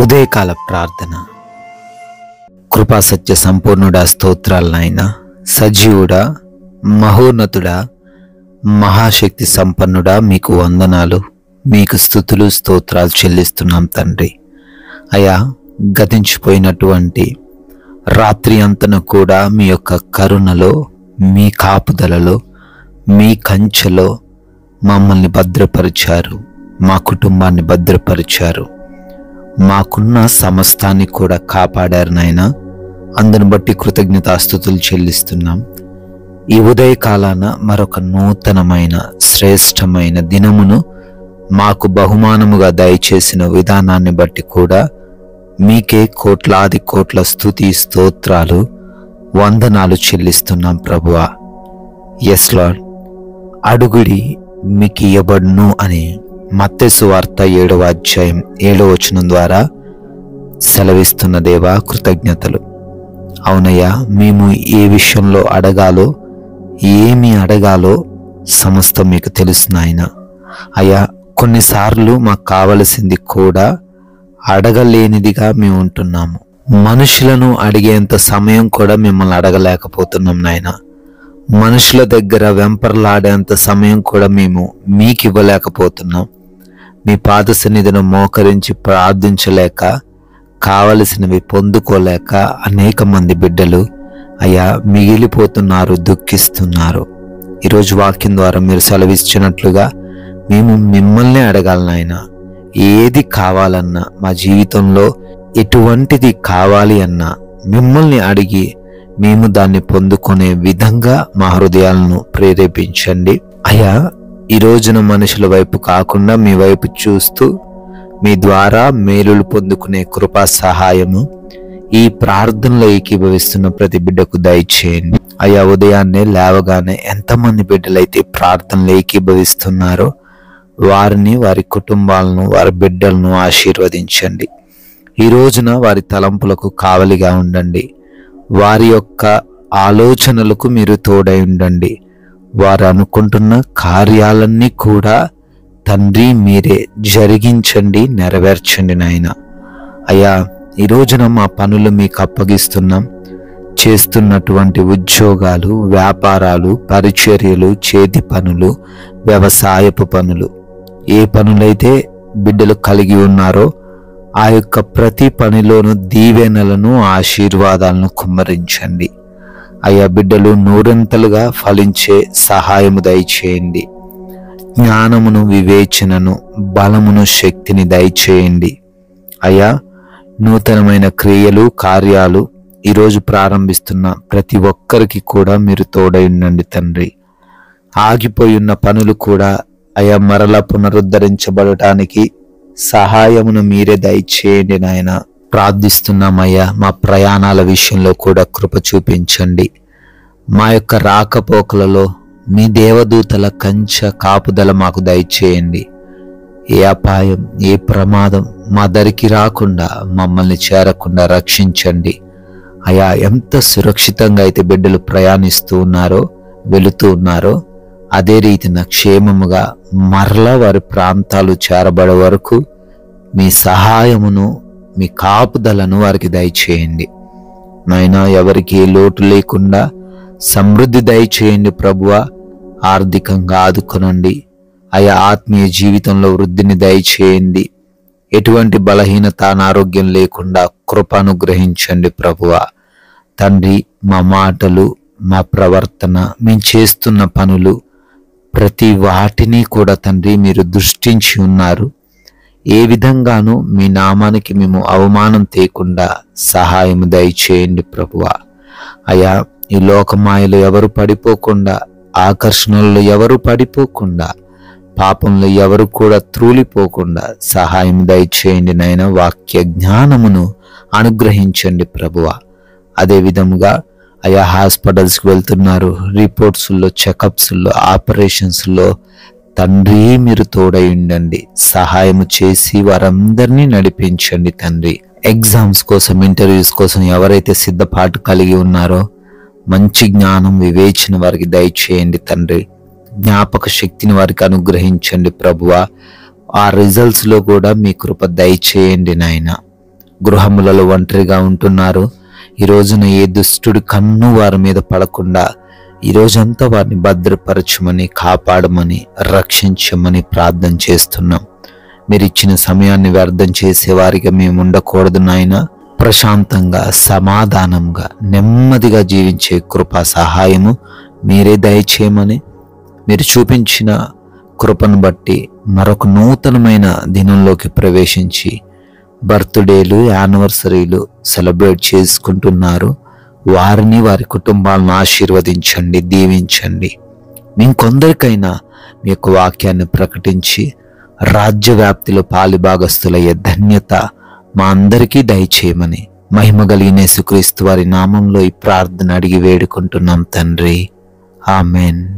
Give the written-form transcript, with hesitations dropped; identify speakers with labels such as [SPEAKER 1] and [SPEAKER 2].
[SPEAKER 1] ఉదయకాల ప్రార్థన. కృపా సత్య సంపూర్ణుడా, స్తోత్రాలు నాయన. సజీవుడా, మహోన్నతుడా, మహాశక్తి సంపన్నుడా, మీకు వందనాలు, మీకు స్తుతులు స్తోత్రాలు చెల్లిస్తున్నాం తండ్రి. అయా, గతించిపోయినటువంటి రాత్రి అంతను కూడా మీ యొక్క కరుణలో, మీ కాపుదలలో, మీ కంచెలో మమ్మల్ని భద్రపరిచారు, మా కుటుంబాన్ని భద్రపరిచారు, మాకున్న సమస్తాన్ని కూడా కాపాడారు నాయన. అందును బట్టి కృతజ్ఞతాస్తుతులు చెల్లిస్తున్నాం. ఈ ఉదయకాలాన మరొక నూతనమైన శ్రేష్టమైన దినమును మాకు బహుమానముగా దయచేసిన విధానాన్ని బట్టి కూడా మీకే కోట్లాది కోట్ల స్తుతి స్తోత్రాలు వందనాలు చెల్లిస్తున్నాం ప్రభువా. Yes Lord. అడుగుడి మీకు ఇయ్యబడును అని మత్తయి సువార్త 7వ అధ్యాయం 7వ వచనం ద్వారా సెలవిస్తున్న దేవా, కృతజ్ఞతలు. అవునయ్యా, మేము ఏ విషయంలో అడగాలో, ఏమి అడగాలో సమస్తం మీకు తెలుసు నాయన. అయ్యా, కొన్నిసార్లు మాకు కావలసింది కూడా అడగలేనిదిగా మేము ఉంటున్నాము. మనుషులను అడిగేంత సమయం కూడా మిమ్మల్ని అడగలేకపోతున్నాం నాయన. మనుషుల దగ్గర వెంపర్లాడేంత సమయం కూడా మేము మీకు ఇవ్వలేకపోతున్నాం. మీ పాద సన్నిధిని మోకరించి ప్రార్థించలేక, కావలసినవి పొందుకోలేక అనేక మంది బిడ్డలు అయ్యా మిగిలిపోతున్నారు, దుఃఖిస్తున్నారు. ఈరోజు వాక్యం ద్వారా మీరు సెలవిచ్చినట్లుగా మేము మిమ్మల్ని అడగాలి నాయన. ఏది కావాలన్నా, మా జీవితంలో ఎటువంటిది కావాలి అన్నా మిమ్మల్ని అడిగి మేము దాన్ని పొందుకునే విధంగా మా హృదయాలను ప్రేరేపించండి అయ్యా. ఈ రోజున మనుషుల వైపు కాకుండా మీ వైపు చూస్తూ మీ ద్వారా మేలులు పొందుకునే కృపా సహాయము ఈ ప్రార్థనలో ఏకీభవిస్తున్న ప్రతి బిడ్డకు దయచేయండి అయ్యా. ఉదయాన్నే లేవగానే ఎంతమంది బిడ్డలైతే ప్రార్థనలు ఏకీభవిస్తున్నారో వారిని, వారి కుటుంబాలను, వారి బిడ్డలను ఆశీర్వదించండి. ఈ రోజున వారి తలంపులకు కావలిగా ఉండండి. వారి యొక్క ఆలోచనలకు మీరు తోడై ఉండండి. వారు అనుకుంటున్న కార్యాలన్నీ కూడా తండ్రి మీరే జరిగించండి, నెరవేర్చండి నాయన. అయ్యా, ఈ రోజున మా పనులు మీకు అప్పగిస్తున్నాం. చేస్తున్నటువంటి ఉద్యోగాలు, వ్యాపారాలు, పరిచర్యలు, చేతి పనులు, వ్యవసాయపు పనులు, ఏ పనులైతే బిడ్డలు కలిగి ఉన్నారో ఆ యొక్క ప్రతి పనిలోనూ దీవెనలను, ఆశీర్వాదాలను కుమ్మరించండి అయ్యా. బిడ్డలు నూరంతలుగా ఫలించే సహాయము దయచేయండి. జ్ఞానమును, వివేచనను, బలమును, శక్తిని దయచేయండి అయ్యా. నూతనమైన క్రియలు, కార్యాలు ఈరోజు ప్రారంభిస్తున్న ప్రతి ఒక్కరికి కూడా మీరు తోడై ఉండండి తండ్రి. ఆగిపోయి ఉన్న పనులు కూడా అయ్యా మరలా పునరుద్ధరించబడటానికి సహాయమును మీరే దయచేయండి నాయన. ప్రార్థిస్తున్నామయ్యా, మా ప్రయాణాల విషయంలో కూడా కృప చూపించండి. మా యొక్క రాకపోకలలో మీ దేవదూతల కంచె కాపుదల మాకు దయచేయండి. ఏ అపాయం, ఏ ప్రమాదం మా దరికి రాకుండా, మమ్మల్ని చేరకుండా రక్షించండి అయ్యా. ఎంత సురక్షితంగా అయితే బిడ్డలు ప్రయాణిస్తూ ఉన్నారో, వెళుతూ ఉన్నారో, అదే రీతిన క్షేమముగా మరలా వారి ప్రాంతాలు చేరబడే వరకు మీ సహాయమును, మీ కాపుదలను వారికి దయచేయండి నాయనా. ఎవరికి లోటు లేకుండా సమృద్ధి దయచేయండి ప్రభువా. ఆర్థికంగా ఆదుకొనండి అయా. ఆత్మీయ జీవితంలో వృద్ధిని దయచేయండి. ఎటువంటి బలహీనత, అనారోగ్యం లేకుండా కృప అనుగ్రహించండి ప్రభువా. తండ్రి, మా మాటలు, మా ప్రవర్తన, మేము చేస్తున్న పనులు ప్రతి వాటిని కూడా తండ్రి మీరు దృష్టించి ఉన్నారు. ఏ విధంగానూ మీ నామానికి మేము అవమానం తేకుండా సహాయం దయచేయండి ప్రభువా. అయా, ఈ లోకమాయలో ఎవరు పడిపోకుండా, ఆకర్షణల్లో ఎవరు పడిపోకుండా, పాపంలో ఎవరు కూడా త్రూలిపోకుండా సహాయం దయచేయండి నాయన. వాక్య జ్ఞానమును అనుగ్రహించండి ప్రభువా. అదే విధముగా అయా, హాస్పిటల్స్కి వెళ్తున్నారు, రిపోర్ట్స్లో, చెకప్స్లో, ఆపరేషన్స్లో తండ్రి మీరు తోడై ఉండండి. సహాయం చేసి వారందరినీ నడిపించండి తండ్రి. ఎగ్జామ్స్ కోసం, ఇంటర్వ్యూస్ కోసం ఎవరైతే సిద్ధపాటు కలిగి ఉన్నారో మంచి జ్ఞానం, వివేచన వారికి దయచేయండి తండ్రి. జ్ఞాపక శక్తిని వారికి అనుగ్రహించండి ప్రభువా. ఆ రిజల్ట్స్లో కూడా మీ కృప దయచేయండి నాయన. గృహములలో ఒంటరిగా ఉంటున్నారో ఈ రోజున ఏ దుష్టుడి కన్ను వారి మీద పడకుండా ఈ రోజంతా వారిని భద్రపరచమని, కాపాడమని, రక్షించమని ప్రార్థన చేస్తున్నాం. మీరు ఇచ్చిన సమయాన్ని వ్యర్థం చేసేవారిగా మేము ఉండకూడదు నాయనా. ప్రశాంతంగా, సమాధానంగా, నెమ్మదిగా జీవించే కృపా సహాయము మీరే దయచేయమని, మీరు చూపించిన కృపను బట్టి మరొక నూతనమైన దినంలోకి ప్రవేశించి బర్త్డేలు, యానివర్సరీలు సెలబ్రేట్ చేసుకుంటున్నారు. వారిని, వారి కుటుంబాలను ఆశీర్వదించండి, దీవించండి. ఇంకొందరికైనా మీ యొక్క వాక్యాన్ని ప్రకటించి రాజ్య వ్యాప్తిలో పాలిభాగస్తులయ్యే ధన్యత మా అందరికీ దయచేయమని మహిమ కలిగిన యేసుక్రీస్తు వారి నామంలో ఈ ప్రార్థన అడిగి వేడుకుంటున్నాం తండ్రి. ఆమెన్.